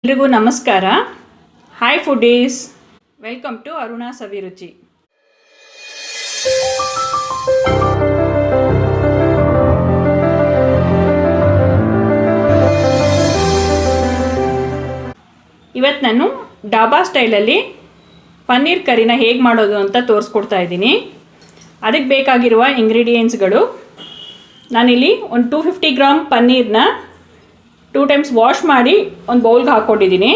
ಎಲ್ರಿಗೂ ನಮಸ್ಕಾರ. Hi foodies, welcome to Aruna Saviruchi. ಇವತ್ತು ನಾನು ಡಾಬಾ ಸ್ಟೈಲಲ್ಲಿ ಪನ್ನೀರ್ ಕರಿನ ಹೇಗೆ ಮಾಡೋದು ಅಂತ ತೋರಿಸ್ಕೊಡ್ತಾ ಇದ್ದೀನಿ. ಅದಕ್ಕೆ ಬೇಕಾಗಿರುವ ಇಂಗ್ರೀಡಿಯೆಂಟ್ಸ್ಗಳು, ನಾನಿಲ್ಲಿ ಒಂದು 250 ಗ್ರಾಮ್ ಪನ್ನೀರನ್ನ 2 ಟೈಮ್ಸ್ ವಾಶ್ ಮಾಡಿ ಒಂದು ಬೌಲ್ಗೆ ಹಾಕ್ಕೊಂಡಿದ್ದೀನಿ.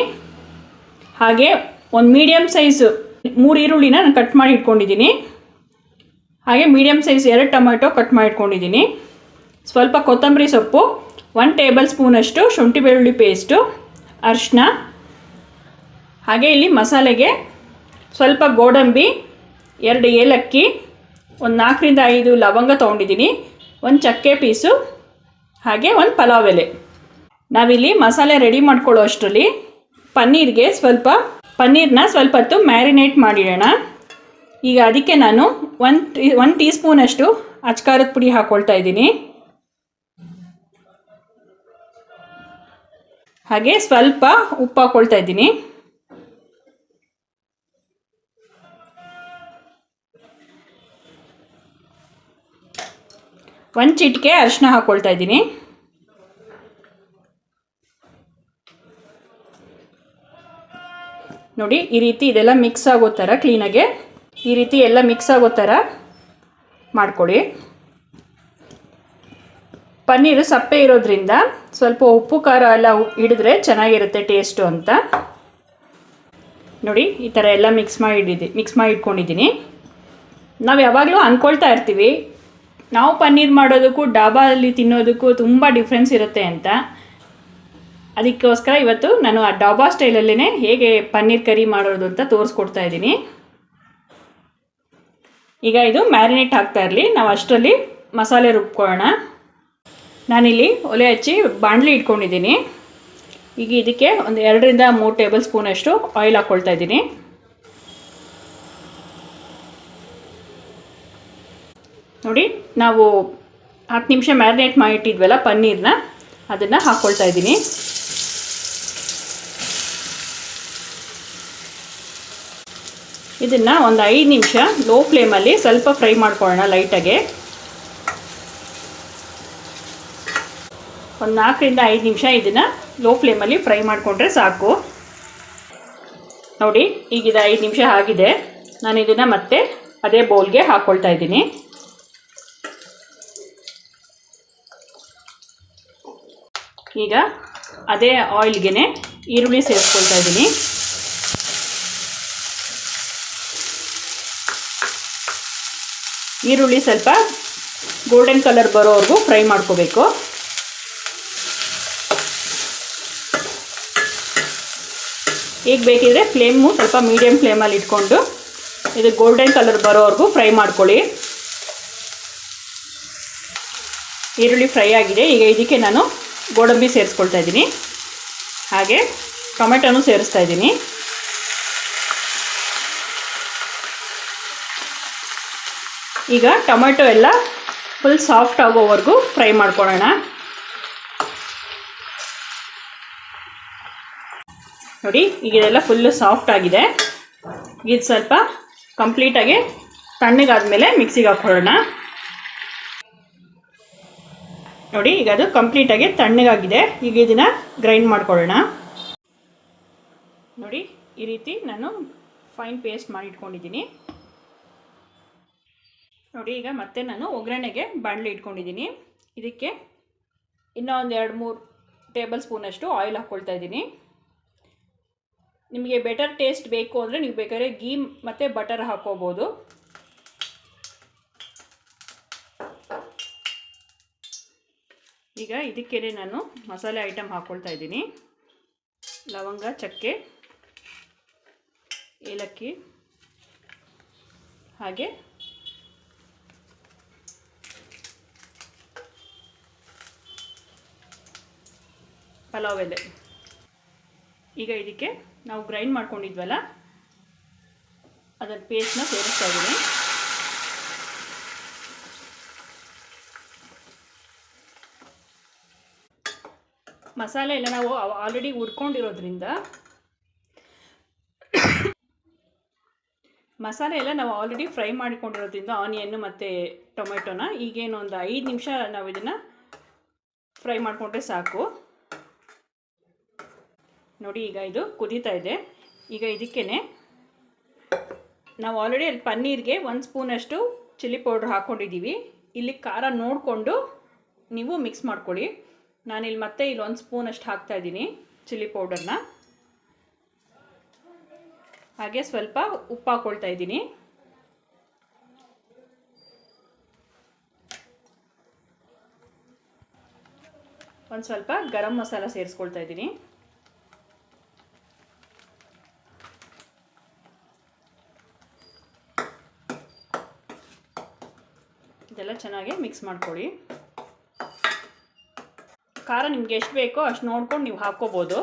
ಹಾಗೆ ಒಂದು ಮೀಡಿಯಮ್ ಸೈಜ್ 3 ಈರುಳ್ಳಿನ ನಾನು ಕಟ್ ಮಾಡಿ ಇಟ್ಕೊಂಡಿದ್ದೀನಿ. ಹಾಗೆ ಮೀಡಿಯಮ್ ಸೈಜ್ 2 ಟೊಮೆಟೊ ಕಟ್ ಮಾಡಿ ಇಟ್ಕೊಂಡಿದ್ದೀನಿ. ಸ್ವಲ್ಪ ಕೊತ್ತಂಬರಿ ಸೊಪ್ಪು, 1 ಟೇಬಲ್ ಸ್ಪೂನಷ್ಟು ಶುಂಠಿ ಬೆಳ್ಳುಳ್ಳಿ ಪೇಸ್ಟು, ಅರಿಶಿನ, ಹಾಗೆ ಇಲ್ಲಿ ಮಸಾಲೆಗೆ ಸ್ವಲ್ಪ ಗೋಡಂಬಿ, 2 ಏಲಕ್ಕಿ, ಒಂದು 4 ರಿಂದ 5 ಲವಂಗ ತೊಗೊಂಡಿದ್ದೀನಿ, ಒಂದು ಚಕ್ಕೆ ಪೀಸು, ಹಾಗೆ ಒಂದು ಪಲಾವ್ ಎಲೆ. ನಾವಿಲ್ಲಿ ಮಸಾಲೆ ರೆಡಿ ಮಾಡ್ಕೊಳ್ಳೋ ಅಷ್ಟರಲ್ಲಿ ಪನ್ನೀರ್ನ ಸ್ವಲ್ಪ ಹೊತ್ತು ಮ್ಯಾರಿನೇಟ್ ಮಾಡಿಡೋಣ. ಈಗ ಅದಕ್ಕೆ ನಾನು 1 ಟೀ ಸ್ಪೂನಷ್ಟು ಅಚ್ಕಾರದ ಪುಡಿ ಹಾಕ್ಕೊಳ್ತಾ ಇದ್ದೀನಿ. ಹಾಗೆ ಸ್ವಲ್ಪ ಉಪ್ಪು ಹಾಕ್ಕೊಳ್ತಾ ಇದ್ದೀನಿ. ಒಂದು ಚಿಟಿಕೆ ಅರಿಶಿನ ಹಾಕ್ಕೊಳ್ತಾ ಇದ್ದೀನಿ. ನೋಡಿ, ಈ ರೀತಿ ಇದೆಲ್ಲ ಮಿಕ್ಸ್ ಆಗೋ ಥರ ಕ್ಲೀನಾಗೆ ಈ ರೀತಿ ಎಲ್ಲ ಮಿಕ್ಸ್ ಆಗೋ ಥರ ಮಾಡ್ಕೊಳ್ಳಿ. ಪನ್ನೀರು ಸಪ್ಪೆ ಇರೋದ್ರಿಂದ ಸ್ವಲ್ಪ ಉಪ್ಪು ಖಾರ ಎಲ್ಲ ಹಿಡಿದ್ರೆ ಚೆನ್ನಾಗಿರುತ್ತೆ ಟೇಸ್ಟು ಅಂತ. ನೋಡಿ, ಈ ಥರ ಎಲ್ಲ ಮಿಕ್ಸ್ ಮಾಡಿ ಇಟ್ಕೊಂಡಿದ್ದೀನಿ. ನಾವು ಯಾವಾಗಲೂ ಅಂದ್ಕೊಳ್ತಾ ಇರ್ತೀವಿ ನಾವು ಪನ್ನೀರ್ ಮಾಡೋದಕ್ಕೂ ಡಾಬಾದಲ್ಲಿ ತಿನ್ನೋದಕ್ಕೂ ತುಂಬ ಡಿಫ್ರೆನ್ಸ್ ಇರುತ್ತೆ ಅಂತ. ಅದಕ್ಕೋಸ್ಕರ ಇವತ್ತು ನಾನು ಆ ಡಾಬಾ ಸ್ಟೈಲಲ್ಲೇ ಹೇಗೆ ಪನ್ನೀರ್ ಕರಿ ಮಾಡೋದು ಅಂತ ತೋರಿಸ್ಕೊಡ್ತಾ ಇದ್ದೀನಿ. ಈಗ ಇದು ಮ್ಯಾರಿನೇಟ್ ಆಗ್ತಾ ಇರಲಿ, ನಾವು ಅಷ್ಟರಲ್ಲಿ ಮಸಾಲೆ ರುಬ್ಕೊಳ್ಳೋಣ. ನಾನಿಲ್ಲಿ ಒಲೆ ಹಚ್ಚಿ ಬಾಣಲಿ ಇಟ್ಕೊಂಡಿದ್ದೀನಿ. ಈಗ ಇದಕ್ಕೆ ಒಂದು 2 ರಿಂದ 3 ಟೇಬಲ್ ಸ್ಪೂನಷ್ಟು ಆಯಿಲ್ ಹಾಕ್ಕೊಳ್ತಾ ಇದ್ದೀನಿ. ನೋಡಿ, ನಾವು 10 ನಿಮಿಷ ಮ್ಯಾರಿನೇಟ್ ಮಾಡಿಟ್ಟಿದ್ವಲ್ಲ ಪನ್ನೀರನ್ನ, ಅದನ್ನು ಹಾಕ್ಕೊಳ್ತಾ ಇದ್ದೀನಿ. ಇದನ್ನು ಒಂದು 5 ನಿಮಿಷ ಲೋ ಫ್ಲೇಮಲ್ಲಿ ಸ್ವಲ್ಪ ಫ್ರೈ ಮಾಡ್ಕೊಳ್ಳೋಣ ಲೈಟಾಗೆ. ಒಂದು 4 ರಿಂದ 5 ನಿಮಿಷ ಇದನ್ನು ಲೋ ಫ್ಲೇಮಲ್ಲಿ ಫ್ರೈ ಮಾಡಿಕೊಂಡ್ರೆ ಸಾಕು. ನೋಡಿ, ಈಗ ಇದು 5 ನಿಮಿಷ ಆಗಿದೆ. ನಾನು ಇದನ್ನು ಮತ್ತೆ ಅದೇ ಬೌಲ್ಗೆ ಹಾಕ್ಕೊಳ್ತಾ ಇದ್ದೀನಿ. ಈಗ ಅದೇ ಆಯಿಲ್ಗೆ ಈರುಳ್ಳಿ ಸೇರಿಸ್ಕೊಳ್ತಾ ಇದ್ದೀನಿ. ಈರುಳ್ಳಿ ಸ್ವಲ್ಪ ಗೋಲ್ಡನ್ ಕಲರ್ ಬರೋವರೆಗೂ ಫ್ರೈ ಮಾಡ್ಕೋಬೇಕು. ಈಗ ಬೇಕಿದ್ರೆ ಫ್ಲೇಮು ಸ್ವಲ್ಪ ಮೀಡಿಯಮ್ ಫ್ಲೇಮಲ್ಲಿ ಇಟ್ಕೊಂಡು ಇದು ಗೋಲ್ಡನ್ ಕಲರ್ ಬರೋವರೆಗೂ ಫ್ರೈ ಮಾಡ್ಕೊಳ್ಳಿ. ಈರುಳ್ಳಿ ಫ್ರೈ ಆಗಿದೆ. ಈಗ ಇದಕ್ಕೆ ನಾನು ಗೋಡಂಬಿ ಸೇರಿಸ್ಕೊಳ್ತಾ ಇದ್ದೀನಿ. ಹಾಗೆ ಟೊಮೆಟೊನೂ ಸೇರಿಸ್ತಾ ಇದ್ದೀನಿ. ಈಗ ಟೊಮೆಟೊ ಎಲ್ಲ ಫುಲ್ ಸಾಫ್ಟ್ ಆಗೋವರೆಗೂ ಫ್ರೈ ಮಾಡ್ಕೊಳ್ಳೋಣ. ನೋಡಿ, ಈಗ ಇದೆಲ್ಲ ಫುಲ್ಲು ಸಾಫ್ಟ್ ಆಗಿದೆ. ಇದು ಸ್ವಲ್ಪ ಕಂಪ್ಲೀಟಾಗಿ ತಣ್ಣಗಾದ್ಮೇಲೆ ಮಿಕ್ಸಿಗೆ ಹಾಕ್ಕೊಳ್ಳೋಣ. ನೋಡಿ, ಈಗ ಅದು ಕಂಪ್ಲೀಟಾಗಿ ತಣ್ಣಗಾಗಿದೆ. ಈಗ ಇದನ್ನು ಗ್ರೈಂಡ್ ಮಾಡ್ಕೊಳ್ಳೋಣ. ನೋಡಿ, ಈ ರೀತಿ ನಾನು ಫೈನ್ ಪೇಸ್ಟ್ ಮಾಡಿ ಇಟ್ಕೊಂಡಿದ್ದೀನಿ. ನೋಡಿ, ಈಗ ಮತ್ತೆ ನಾನು ಒಗ್ಗರಣೆಗೆ ಬಾಣಲೆ ಇಟ್ಕೊಂಡಿದ್ದೀನಿ. ಇದಕ್ಕೆ ಇನ್ನೂ ಒಂದು 2-3 ಟೇಬಲ್ ಸ್ಪೂನಷ್ಟು ಆಯಿಲ್ ಹಾಕ್ಕೊಳ್ತಾ ಇದ್ದೀನಿ. ನಿಮಗೆ ಬೆಟರ್ ಟೇಸ್ಟ್ ಬೇಕು ಅಂದರೆ ನೀವು ಬೇಕಾದ್ರೆ ಗೀ ಮತ್ತು ಬಟರ್ ಹಾಕ್ಕೋಬೋದು. ಈಗ ಇದಕ್ಕೆ ನಾನು ಮಸಾಲೆ ಐಟಮ್ ಹಾಕ್ಕೊಳ್ತಾ ಇದ್ದೀನಿ. ಲವಂಗ, ಚಕ್ಕೆ, ಏಲಕ್ಕಿ, ಹಾಗೆ ಪಲಾವ್ ಎಲೆ. ಈಗ ಇದಕ್ಕೆ ನಾವು ಗ್ರೈಂಡ್ ಮಾಡ್ಕೊಂಡಿದ್ವಲ್ಲ ಅದರ ಪೇಸ್ಟ್ನ ಸೇರಿಸ್ತಾ ಇದ್ದೀನಿ. ಮಸಾಲೆ ಎಲ್ಲ ನಾವು ಆಲ್ರೆಡಿ ಹುರ್ಕೊಂಡಿರೋದ್ರಿಂದ ಫ್ರೈ ಮಾಡಿಕೊಂಡಿರೋದ್ರಿಂದ ಆನಿಯನ್ನು ಮತ್ತು ಟೊಮೆಟೊನ ಈಗೇನು ಒಂದು 5 ನಿಮಿಷ ನಾವು ಇದನ್ನು ಫ್ರೈ ಮಾಡಿಕೊಂಡ್ರೆ ಸಾಕು. ನೋಡಿ ಈಗ ಇದು ಕುದೀತಾ ಇದೆ. ಈಗ ಇದಕ್ಕೇ ನಾವು ಆಲ್ರೆಡಿ ಅಲ್ಲಿ ಪನ್ನೀರ್ಗೆ 1 ಸ್ಪೂನಷ್ಟು ಚಿಲ್ಲಿ ಪೌಡ್ರ್ ಹಾಕ್ಕೊಂಡಿದ್ದೀವಿ. ಇಲ್ಲಿ ಖಾರ ನೋಡಿಕೊಂಡು ನೀವು ಮಿಕ್ಸ್ ಮಾಡ್ಕೊಳ್ಳಿ. ನಾನಿಲ್ಲಿ ಮತ್ತೆ ಇಲ್ಲಿ 1 ಸ್ಪೂನಷ್ಟು ಹಾಕ್ತಾಯಿದ್ದೀನಿ ಚಿಲ್ಲಿ ಪೌಡರ್ನ. ಹಾಗೆ ಸ್ವಲ್ಪ ಉಪ್ಪು ಹಾಕ್ಕೊಳ್ತಾ ಇದ್ದೀನಿ. ಒಂದು ಸ್ವಲ್ಪ ಗರಂ ಮಸಾಲ ಸೇರಿಸ್ಕೊಳ್ತಾ ಇದ್ದೀನಿ. ಇದೆಲ್ಲ ಚೆನ್ನಾಗಿ ಮಿಕ್ಸ್ ಮಾಡ್ಕೊಳ್ಳಿ. ಖಾರ ನಿಮ್ಗೆ ಎಷ್ಟು ಬೇಕೋ ಅಷ್ಟು ನೋಡ್ಕೊಂಡು ನೀವು ಹಾಕ್ಕೋಬೋದು.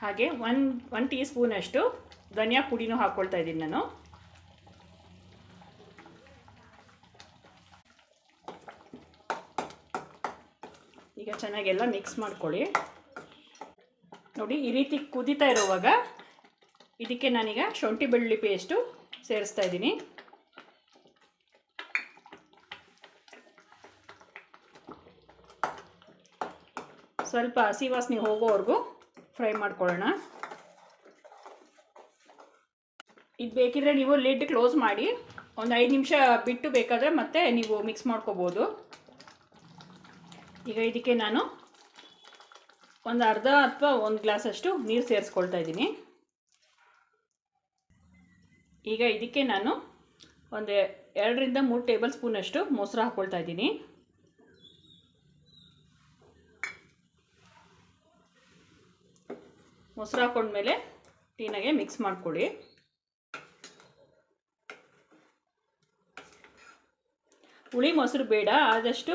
ಹಾಗೆ 1 ಟೀ ಸ್ಪೂನಷ್ಟು ಧನಿಯಾ ಪುಡಿನೂ ಹಾಕ್ಕೊಳ್ತಾ ಇದ್ದೀನಿ ನಾನು. ಈಗ ಚೆನ್ನಾಗೆಲ್ಲ ಮಿಕ್ಸ್ ಮಾಡ್ಕೊಳ್ಳಿ. ನೋಡಿ ಈ ರೀತಿ ಕುದೀತಾ ಇರುವಾಗ ಇದಕ್ಕೆ ನಾನೀಗ ಶುಂಠಿ ಬೆಳ್ಳುಳ್ಳಿ ಪೇಸ್ಟು ಸೇರಿಸ್ತಾ ಇದ್ದೀನಿ. ಸ್ವಲ್ಪ ಹಸಿ ವಾಸನೆ ಹೋಗೋವರೆಗೂ ಫ್ರೈ ಮಾಡ್ಕೊಳ್ಳೋಣ. ಇದು ಬೇಕಿದ್ರೆ ನೀವು ಲಿಡ್ ಕ್ಲೋಸ್ ಮಾಡಿ ಒಂದು 5 ನಿಮಿಷ ಬಿಟ್ಟು ಬೇಕಾದರೆ ಮತ್ತೆ ನೀವು ಮಿಕ್ಸ್ ಮಾಡ್ಕೋಬೋದು. ಈಗ ಇದಕ್ಕೆ ನಾನು ಒಂದು ಅರ್ಧ ಅಥವಾ 1 ಗ್ಲಾಸಷ್ಟು ನೀರು ಸೇರಿಸ್ಕೊಳ್ತಾ ಇದ್ದೀನಿ. ಈಗ ಇದಕ್ಕೆ ನಾನು ಒಂದು 2 ರಿಂದ 3 ಟೇಬಲ್ ಸ್ಪೂನಷ್ಟು ಮೊಸರು ಹಾಕ್ಕೊಳ್ತಾ ಇದ್ದೀನಿ. ಮೊಸರು ಹಾಕ್ಕೊಂಡ್ಮೇಲೆ ಕ್ಲೀನಾಗೆ ಮಿಕ್ಸ್ ಮಾಡ್ಕೊಳ್ಳಿ. ಹುಳಿ ಮೊಸರು ಬೇಡ, ಆದಷ್ಟು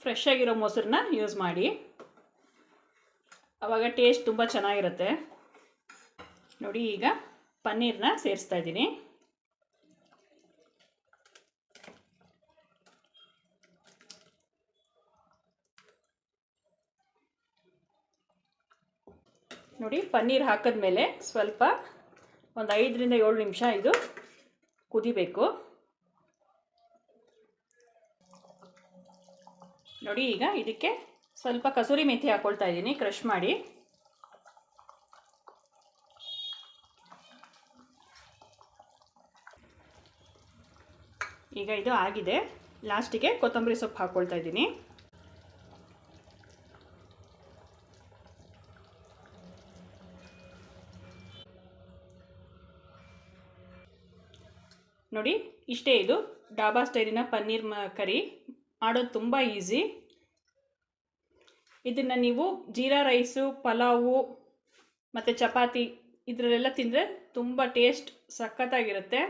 ಫ್ರೆಶ್ ಆಗಿರೋ ಮೊಸರನ್ನ ಯೂಸ್ ಮಾಡಿ, ಆವಾಗ ಟೇಸ್ಟ್ ತುಂಬ ಚೆನ್ನಾಗಿರುತ್ತೆ. ನೋಡಿ ಈಗ ಪನ್ನೀರನ್ನ ಸೇರಿಸ್ತಾ ಇದ್ದೀನಿ. ನೋಡಿ ಪನ್ನೀರ್ ಹಾಕಿದ್ಮೇಲೆ ಸ್ವಲ್ಪ ಒಂದು 5 ರಿಂದ 7 ನಿಮಿಷ ಇದು ಕುದಿಬೇಕು. ನೋಡಿ ಈಗ ಇದಕ್ಕೆ ಸ್ವಲ್ಪ ಕಸೂರಿ ಮೆಥಿ ಹಾಕ್ಕೊಳ್ತಾ ಇದ್ದೀನಿ ಕ್ರಷ್ ಮಾಡಿ. ಈಗ ಇದು ಆಗಿದೆ. ಲಾಸ್ಟಿಗೆ ಕೊತ್ತಂಬರಿ ಸೊಪ್ಪು ಹಾಕ್ಕೊಳ್ತಾ ಇದ್ದೀನಿ. ನೋಡಿ ಇಷ್ಟೇ, ಇದು ಡಾಬಾ ಸ್ಟೈಲಿನ ಪನ್ನೀರ್ ಕರಿ ಮಾಡೋದು ತುಂಬ ಈಸಿ. ಇದನ್ನು ನೀವು ಜೀರಾ ರೈಸು, ಪಲಾವು ಮತ್ತು ಚಪಾತಿ ಇದರಲ್ಲೆಲ್ಲ ತಿಂದರೆ ತುಂಬ ಟೇಸ್ಟ್ ಸಖತ್ತಾಗಿರುತ್ತೆ.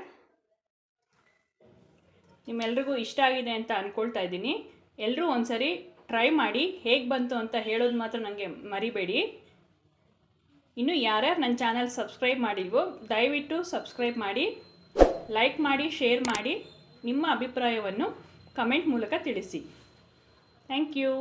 ನಿಮ್ಮೆಲ್ರಿಗೂ ಇಷ್ಟ ಆಗಿದೆ ಅಂತ ಅಂದ್ಕೊಳ್ತಾ ಇದ್ದೀನಿ. ಎಲ್ಲರೂ ಒಂದ್ಸರಿ ಟ್ರೈ ಮಾಡಿ ಹೇಗೆ ಬಂತು ಅಂತ ಹೇಳೋದು ಮಾತ್ರ ನನಗೆ ಮರಿಬೇಡಿ. ಇನ್ನು ಯಾರ್ಯಾರು ನನ್ನ ಚಾನಲ್ ಸಬ್ಸ್ಕ್ರೈಬ್ ಮಾಡಿಲ್ವೋ ದಯವಿಟ್ಟು ಸಬ್ಸ್ಕ್ರೈಬ್ ಮಾಡಿ, ಲೈಕ್ ಮಾಡಿ, ಶೇರ್ ಮಾಡಿ, ನಿಮ್ಮ ಅಭಿಪ್ರಾಯವನ್ನು ಕಮೆಂಟ್ ಮೂಲಕ ತಿಳಿಸಿ. Thank you.